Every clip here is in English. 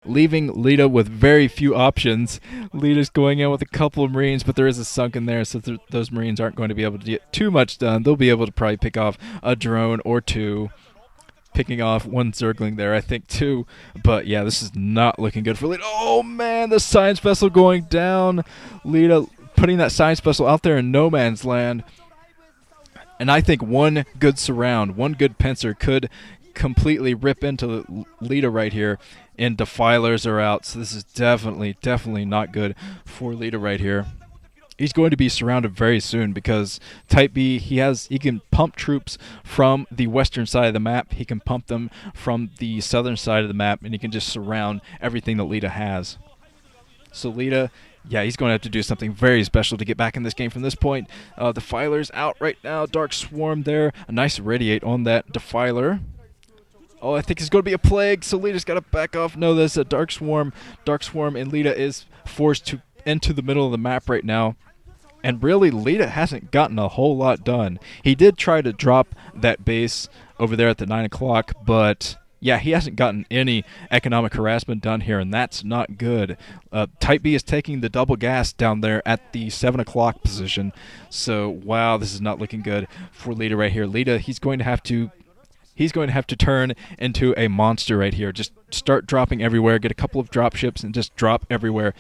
leaving Lita with very few options. Lita's going in with a couple of Marines, but there is a sunk in there, so those Marines aren't going to be able to get too much done. They'll be able to probably pick off a drone or two. Picking off one Zergling there, I think, too. But, yeah, this is not looking good for Lita. Oh, man, the science vessel going down. Lita putting that science vessel out there in no man's land. And I think one good surround, one good pincer could completely rip into Lita right here. And Defilers are out, so this is definitely not good for Lita right here. He's going to be surrounded very soon because Type B, he can pump troops from the western side of the map. He can pump them from the southern side of the map, and he can just surround everything that Lita has. So Lita, yeah, he's going to have to do something very special to get back in this game from this point. Defiler's out right now. Dark Swarm there. A nice Radiate on that Defiler. Oh, I think it's going to be a Plague, so Lita's got to back off. No, there's a Dark Swarm. Dark Swarm, and Lita is forced into the middle of the map right now. And really, Lita hasn't gotten a whole lot done. He did try to drop that base over there at the 9 o'clock, but yeah, he hasn't gotten any economic harassment done here, and that's not good. Type B is taking the double gas down there at the 7 o'clock position. So, wow, this is not looking good for Lita right here. Lita, he's going to have to turn into a monster right here. Just start dropping everywhere, get a couple of drop ships, and just drop everywhere.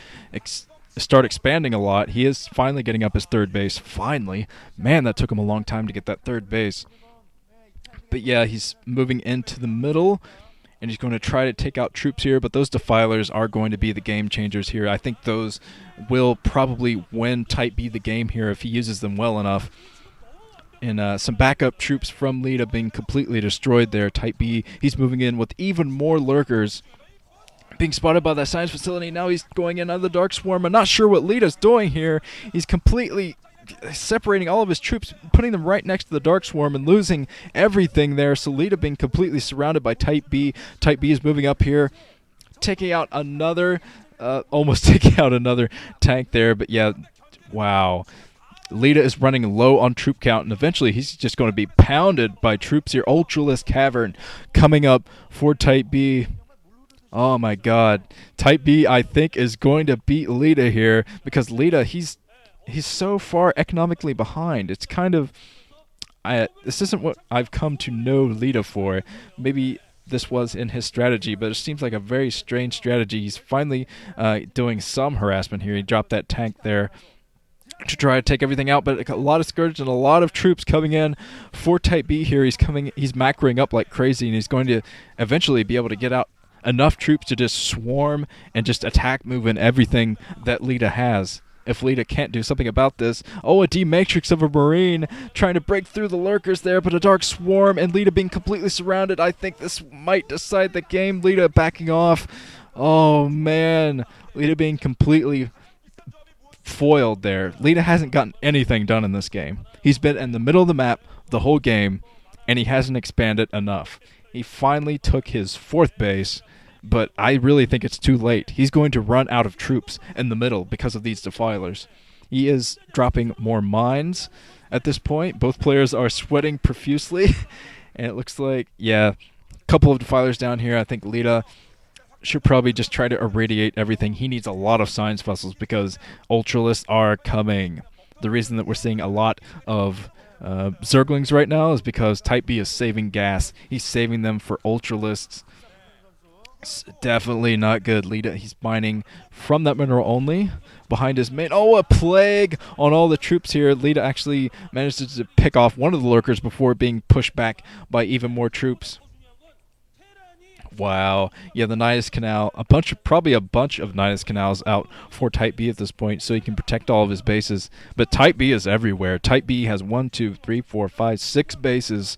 Start expanding a lot. He is finally getting up his third base. Finally. Man, that took him a long time to get that third base. But yeah, he's moving into the middle, and he's going to try to take out troops here, but those Defilers are going to be the game changers here. I think those will probably win Type B the game here if he uses them well enough. And some backup troops from Lita being completely destroyed there. Type B, he's moving in with even more lurkers. Being spotted by that science facility. Now he's going in on the Dark Swarm. I'm not sure what Lita's doing here. He's completely separating all of his troops, putting them right next to the Dark Swarm and losing everything there. So Lita being completely surrounded by Type B. Type B is moving up here, taking out another, almost taking out another tank there. But yeah, wow. Lita is running low on troop count, and eventually he's just going to be pounded by troops here. Ultralisk Cavern coming up for Type B. Oh my god. Type B, I think, is going to beat Lita here because Lita, he's so far economically behind. It's kind of... this isn't what I've come to know Lita for. Maybe this was in his strategy, but it seems like a very strange strategy. He's finally doing some harassment here. He dropped that tank there to try to take everything out, but a lot of Scourge and a lot of troops coming in for Type B here. He's macroing up like crazy, and he's going to eventually be able to get out enough troops to just swarm and just attack, move in everything that Lita has. If Lita can't do something about this. Oh, a D-Matrix of a Marine trying to break through the lurkers there, but a Dark Swarm and Lita being completely surrounded. I think this might decide the game. Lita backing off. Oh, man. Lita being completely foiled there. Lita hasn't gotten anything done in this game. He's been in the middle of the map the whole game, and he hasn't expanded enough. He finally took his fourth base, but I really think it's too late. He's going to run out of troops in the middle because of these Defilers. He is dropping more mines at this point. Both players are sweating profusely, and it looks like, yeah, a couple of Defilers down here. I think Lita should probably just try to irradiate everything. He needs a lot of science vessels because Ultralists are coming. The reason that we're seeing a lot of Zerglings right now is because Type B is saving gas. He's saving them for Ultralisks. It's definitely not good. Lita, he's mining from that mineral only behind his main. Oh, a Plague on all the troops here. Lita actually managed to pick off one of the lurkers before being pushed back by even more troops. Wow. Yeah, the Nidus Canal, probably a bunch of Nidus Canals out for Type B at this point so he can protect all of his bases. But Type B is everywhere. Type B has 1, 2, 3, 4, 5, 6 bases,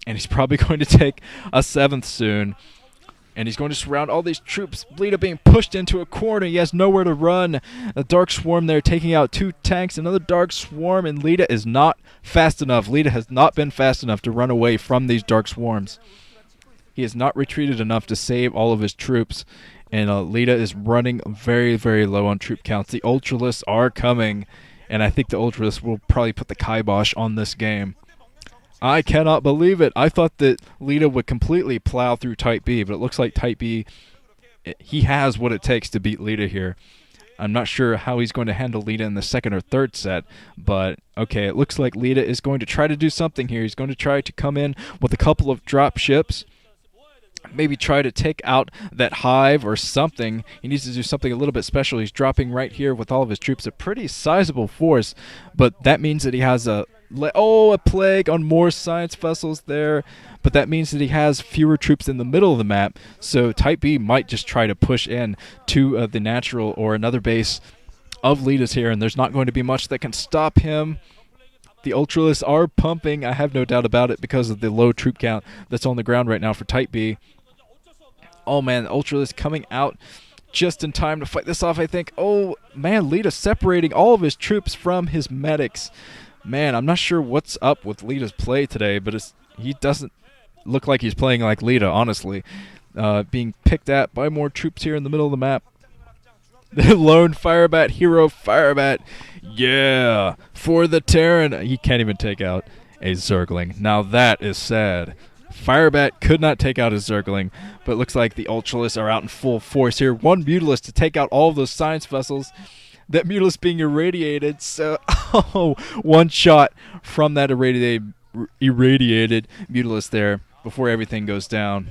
and he's probably going to take a 7th soon. And he's going to surround all these troops. Lita being pushed into a corner. He has nowhere to run. A Dark Swarm there taking out 2 tanks. Another Dark Swarm, and Lita is not fast enough. Lita has not been fast enough to run away from these Dark Swarms. He has not retreated enough to save all of his troops. And Lita is running very, very low on troop counts. The Ultralists are coming. And I think the Ultralists will probably put the kibosh on this game. I cannot believe it. I thought that Lita would completely plow through Type B, but it looks like Type B he has what it takes to beat Lita here. I'm not sure how he's going to handle Lita in the second or third set, but okay, it looks like Lita is going to try to do something here. He's going to try to come in with a couple of drop ships, maybe try to take out that hive or something. He needs to do something a little bit special. He's dropping right here with all of his troops, a pretty sizable force, but that means that he has a plague on more science vessels there, but that means that he has fewer troops in the middle of the map, so Type B might just try to push in to the natural or another base of Lita's here, and there's not going to be much that can stop him. The Ultralisks are pumping, I have no doubt about it, because of the low troop count that's on the ground right now for Type B. Oh man, Ultralisk coming out just in time to fight this off, I think. Oh man, Lita separating all of his troops from his medics. Man, I'm not sure what's up with Lita's play today, but he doesn't look like he's playing like Lita, honestly. Being picked at by more troops here in the middle of the map. The lone Firebat, hero Firebat. Yeah, for the Terran. He can't even take out a Zergling. Now that is sad. Firebat could not take out his Zergling, but it looks like the Ultralisks are out in full force here. One Mutalisk to take out all of those science vessels. That Mutalisk being irradiated, so one shot from that irradiated Mutalisk there before everything goes down.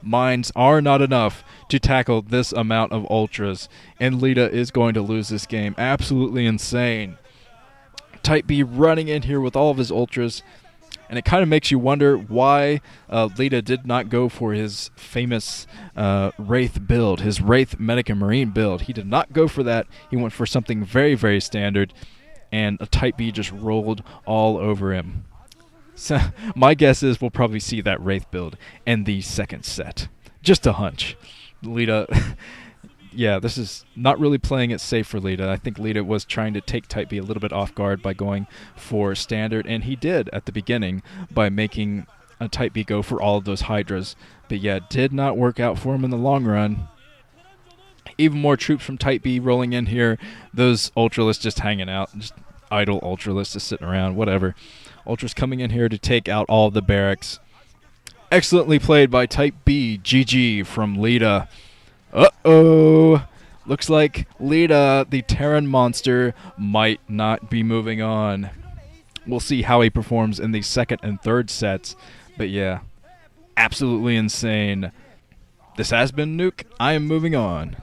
Mines are not enough to tackle this amount of Ultras, and Lita is going to lose this game. Absolutely insane. Type B running in here with all of his Ultras, and it kind of makes you wonder why Lita did not go for his famous Wraith build, his Wraith Medic and Marine build. He did not go for that. He went for something very, very standard, and a Type B just rolled all over him. So my guess is we'll probably see that Wraith build in the second set. Just a hunch. Lita, yeah, this is not really playing it safe for Lita. I think Lita was trying to take Type B a little bit off guard by going for standard, and he did at the beginning by making a Type B go for all of those Hydras. But yeah, it did not work out for him in the long run. Even more troops from Type B rolling in here. Those Ultralisks just hanging out, just idle Ultralisks just sitting around, whatever. Ultras coming in here to take out all of the barracks. Excellently played by Type B. GG from Lita. Uh-oh. Looks like Lita, the Terran monster, might not be moving on. We'll see how he performs in the second and third sets. But yeah, absolutely insane. This has been Nuke. I am moving on.